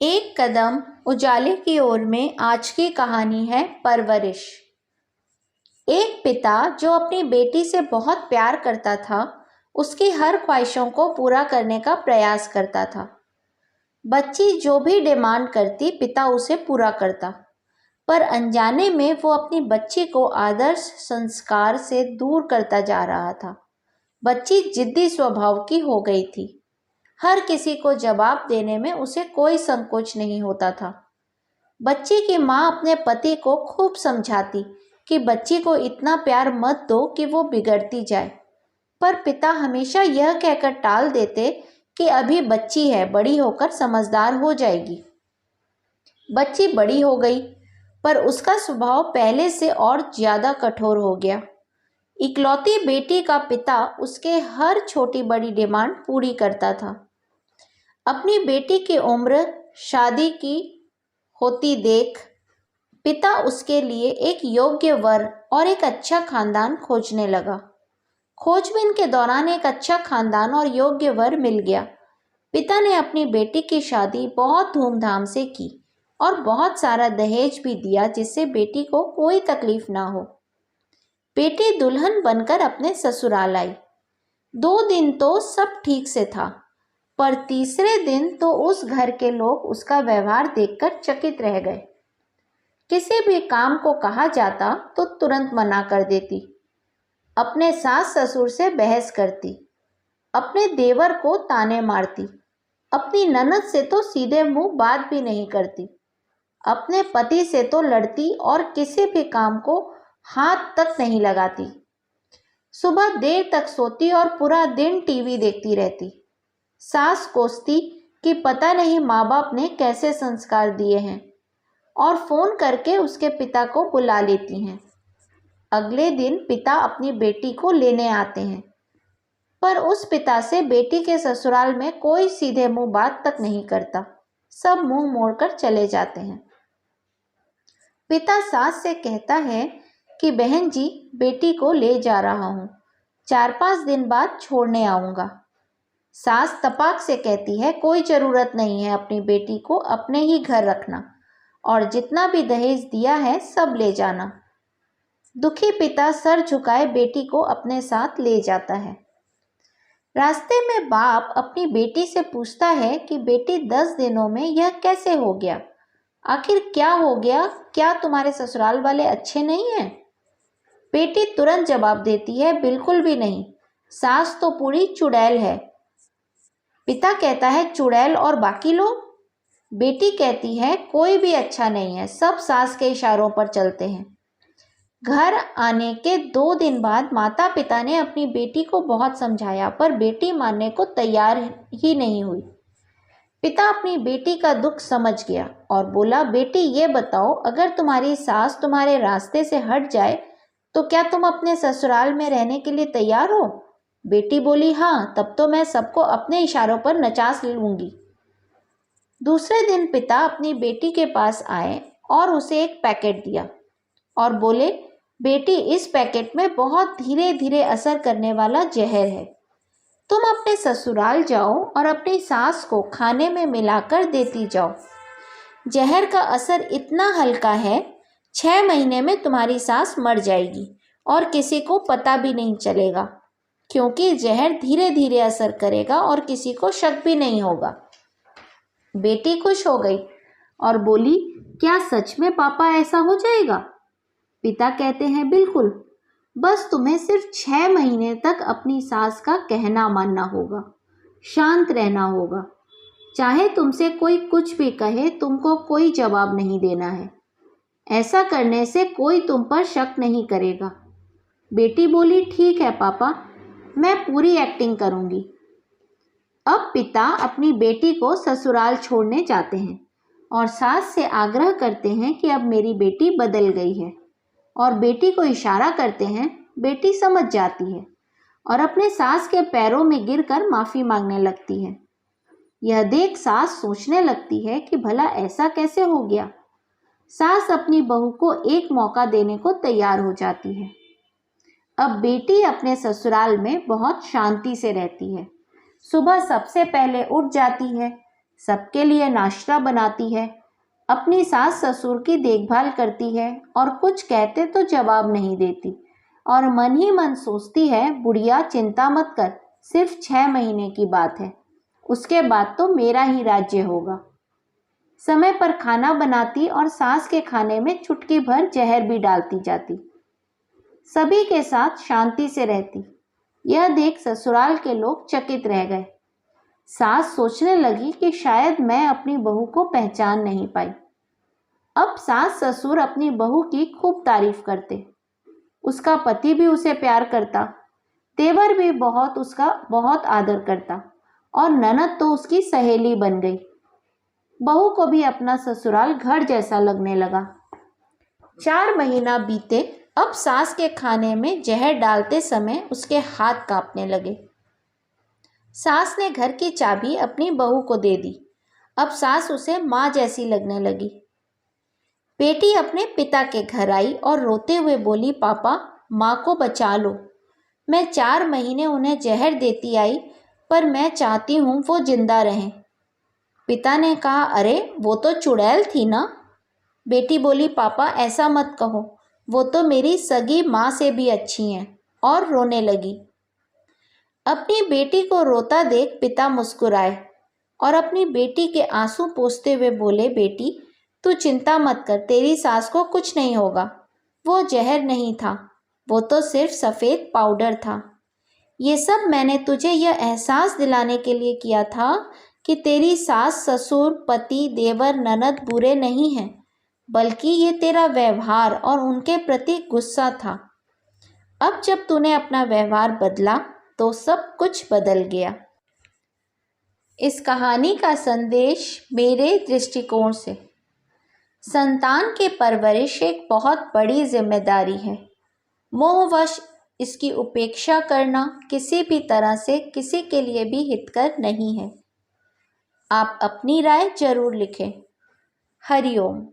एक कदम उजाले की ओर में आज की कहानी है परवरिश। एक पिता जो अपनी बेटी से बहुत प्यार करता था, उसकी हर ख्वाहिशों को पूरा करने का प्रयास करता था। बच्ची जो भी डिमांड करती, पिता उसे पूरा करता, पर अनजाने में वो अपनी बच्ची को आदर्श संस्कार से दूर करता जा रहा था। बच्ची जिद्दी स्वभाव की हो गई थी। हर किसी को जवाब देने में उसे कोई संकोच नहीं होता था। बच्ची की माँ अपने पति को खूब समझाती कि बच्ची को इतना प्यार मत दो कि वो बिगड़ती जाए, पर पिता हमेशा यह कहकर टाल देते कि अभी बच्ची है, बड़ी होकर समझदार हो जाएगी। बच्ची बड़ी हो गई, पर उसका स्वभाव पहले से और ज्यादा कठोर हो गया। इकलौती बेटी का पिता उसके हर छोटी बड़ी डिमांड पूरी करता था। अपनी बेटी की उम्र शादी की होती देख पिता उसके लिए एक योग्य वर और एक अच्छा खानदान खोजने लगा। खोजबीन के दौरान एक अच्छा खानदान और योग्य वर मिल गया। पिता ने अपनी बेटी की शादी बहुत धूमधाम से की और बहुत सारा दहेज भी दिया, जिससे बेटी को कोई तकलीफ ना हो। बेटी दुल्हन बनकर अपने ससुराल आई। 2 दिन तो सब ठीक से था, पर तीसरे दिन तो उस घर के लोग उसका व्यवहार देखकर चकित रह गए। किसी भी काम को कहा जाता तो तुरंत मना कर देती, अपने सास ससुर से बहस करती, अपने देवर को ताने मारती, अपनी ननद से तो सीधे मुंह बात भी नहीं करती, अपने पति से तो लड़ती और किसी भी काम को हाथ तक नहीं लगाती। सुबह देर तक सोती और पूरा दिन टीवी देखती रहती। सास कोसती कि पता नहीं माँ बाप ने कैसे संस्कार दिए हैं, और फोन करके उसके पिता को बुला लेती हैं। अगले दिन पिता अपनी बेटी को लेने आते हैं, पर उस पिता से बेटी के ससुराल में कोई सीधे मुंह बात तक नहीं करता। सब मुंह मोड़कर चले जाते हैं। पिता सास से कहता है कि बहन जी, बेटी को ले जा रहा हूँ, 4-5 दिन बाद छोड़ने आऊँगा। सास तपाक से कहती है, कोई ज़रूरत नहीं है, अपनी बेटी को अपने ही घर रखना और जितना भी दहेज दिया है सब ले जाना। दुखी पिता सर झुकाए बेटी को अपने साथ ले जाता है। रास्ते में बाप अपनी बेटी से पूछता है कि बेटी 10 दिनों में यह कैसे हो गया? आखिर क्या हो गया? क्या तुम्हारे ससुराल वाले अच्छे नहीं हैं? बेटी तुरंत जवाब देती है, बिल्कुल भी नहीं, सास तो पूरी चुड़ैल है। पिता कहता है, चुड़ैल और बाकी लोग? बेटी कहती है, कोई भी अच्छा नहीं है, सब सास के इशारों पर चलते हैं। घर आने के 2 दिन बाद माता पिता ने अपनी बेटी को बहुत समझाया, पर बेटी मानने को तैयार ही नहीं हुई। पिता अपनी बेटी का दुख समझ गया और बोला, बेटी ये बताओ, अगर तुम्हारी सास तुम्हारे रास्ते से हट जाए तो क्या तुम अपने ससुराल में रहने के लिए तैयार हो? बेटी बोली, हाँ, तब तो मैं सबको अपने इशारों पर नचा लूंगी। दूसरे दिन पिता अपनी बेटी के पास आए और उसे एक पैकेट दिया और बोले, बेटी, इस पैकेट में बहुत धीरे धीरे असर करने वाला जहर है। तुम अपने ससुराल जाओ और अपनी सास को खाने में मिलाकर देती जाओ। जहर का असर इतना हल्का है, 6 महीने में तुम्हारी सास मर जाएगी और किसी को पता भी नहीं चलेगा, क्योंकि जहर धीरे धीरे असर करेगा और किसी को शक भी नहीं होगा। बेटी खुश हो गई और बोली, क्या सच में पापा ऐसा हो जाएगा? पिता कहते हैं, बिल्कुल, बस तुम्हें सिर्फ 6 महीने तक अपनी सास का कहना मानना होगा, शांत रहना होगा। चाहे तुमसे कोई कुछ भी कहे, तुमको कोई जवाब नहीं देना है। ऐसा करने से कोई तुम पर शक नहीं करेगा। बेटी बोली, ठीक है पापा, मैं पूरी एक्टिंग करूंगी। अब पिता अपनी बेटी को ससुराल छोड़ने जाते हैं और सास से आग्रह करते हैं कि अब मेरी बेटी बदल गई है, और बेटी को इशारा करते हैं। बेटी समझ जाती है और अपने सास के पैरों में गिरकर माफी मांगने लगती है। यह देख सास सोचने लगती है कि भला ऐसा कैसे हो गया। सास अपनी बहू को एक मौका देने को तैयार हो जाती है। अब बेटी अपने ससुराल में बहुत शांति से रहती है। सुबह सबसे पहले उठ जाती है, सबके लिए नाश्ता बनाती है, अपनी सास ससुर की देखभाल करती है और कुछ कहते तो जवाब नहीं देती और मन ही मन सोचती है, बुढ़िया चिंता मत कर, सिर्फ 6 महीने की बात है, उसके बाद तो मेरा ही राज्य होगा। समय पर खाना बनाती और सास के खाने में चुटकी भर जहर भी डालती जाती। सभी के साथ शांति से रहती। यह देख ससुराल के लोग चकित रह गए। सास सोचने लगी कि शायद मैं अपनी बहू को पहचान नहीं पाई। अब सास ससुर अपनी बहू की खूब तारीफ करते। उसका पति भी उसे प्यार करता, देवर भी उसका बहुत आदर करता और ननद तो उसकी सहेली बन गई। बहू को भी अपना ससुराल घर जैसा लगने लगा। 4 महीना बीते। अब सास के खाने में जहर डालते समय उसके हाथ कांपने लगे। सास ने घर की चाबी अपनी बहू को दे दी। अब सास उसे माँ जैसी लगने लगी। बेटी अपने पिता के घर आई और रोते हुए बोली, पापा माँ को बचा लो। मैं 4 महीने उन्हें जहर देती आई, पर मैं चाहती हूँ वो जिंदा रहें। पिता ने कहा, अरे वो तो चुड़ैल थी ना। बेटी बोली, पापा ऐसा मत कहो, वो तो मेरी सगी माँ से भी अच्छी हैं। और रोने लगी। अपनी बेटी को रोता देख पिता मुस्कुराए और अपनी बेटी के आंसू पोंछते हुए बोले, बेटी तू चिंता मत कर, तेरी सास को कुछ नहीं होगा। वो जहर नहीं था, वो तो सिर्फ सफ़ेद पाउडर था। ये सब मैंने तुझे यह एहसास दिलाने के लिए किया था कि तेरी सास ससुर पति देवर ननद बुरे नहीं हैं, बल्कि ये तेरा व्यवहार और उनके प्रति गुस्सा था। अब जब तूने अपना व्यवहार बदला तो सब कुछ बदल गया। इस कहानी का संदेश मेरे दृष्टिकोण से, संतान की परवरिश एक बहुत बड़ी जिम्मेदारी है। मोहवश इसकी उपेक्षा करना किसी भी तरह से किसी के लिए भी हितकर नहीं है। आप अपनी राय जरूर लिखें। हरिओम।